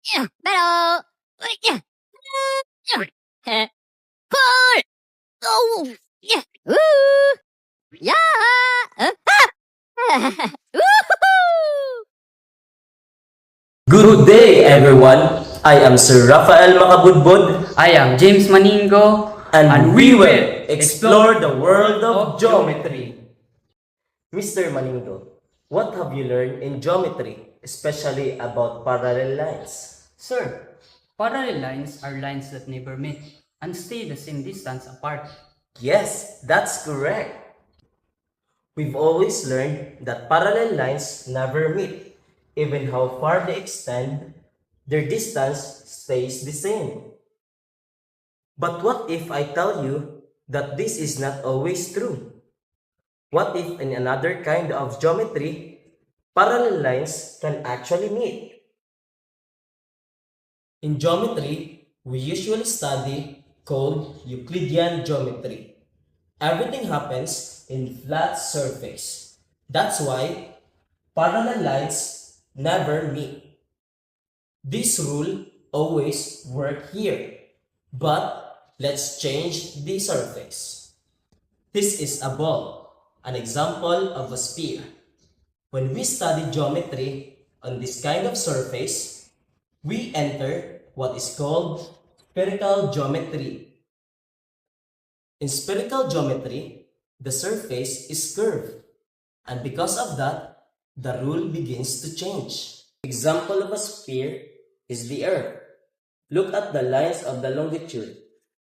Pero, Paul! Oh! Yeah! Woohoo! Good day, everyone. I am Sir Rafael Makabudbud, I am James Maningo, and we will explore the world of geometry. Mr. Maningo, what have you learned in geometry, especially about parallel lines? Sir, parallel lines are lines that never meet and stay the same distance apart. Yes, that's correct. We've always learned that parallel lines never meet. Even how far they extend, their distance stays the same. But what if I tell you that this is not always true? What if in another kind of geometry, parallel lines can actually meet? In geometry, we usually study called Euclidean geometry. Everything happens in flat surface. That's why parallel lines never meet. This rule always works here. But let's change the surface. This is a ball, an example of a sphere. When we study geometry on this kind of surface, we enter what is called spherical geometry. In spherical geometry, the surface is curved, and because of that, the rule begins to change. Example of a sphere is the Earth. Look at the lines of the longitude.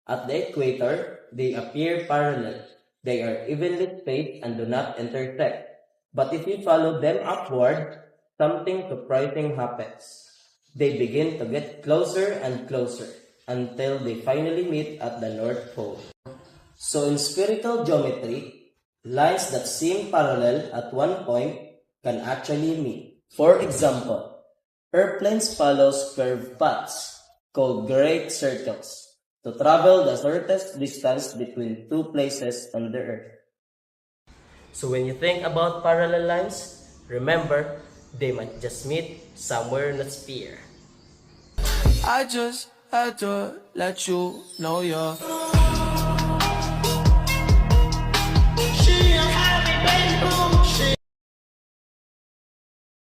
At the equator, they appear parallel. They are evenly spaced and do not intersect. But if you follow them upward, something surprising happens. They begin to get closer and closer until they finally meet at the North Pole. So in spherical geometry, lines that seem parallel at one point can actually meet. For example, airplanes follow curved paths, called great circles, to travel the shortest distance between two places on the Earth. So when you think about parallel lines, remember, they might just meet somewhere in the sphere. I just had to let you know you're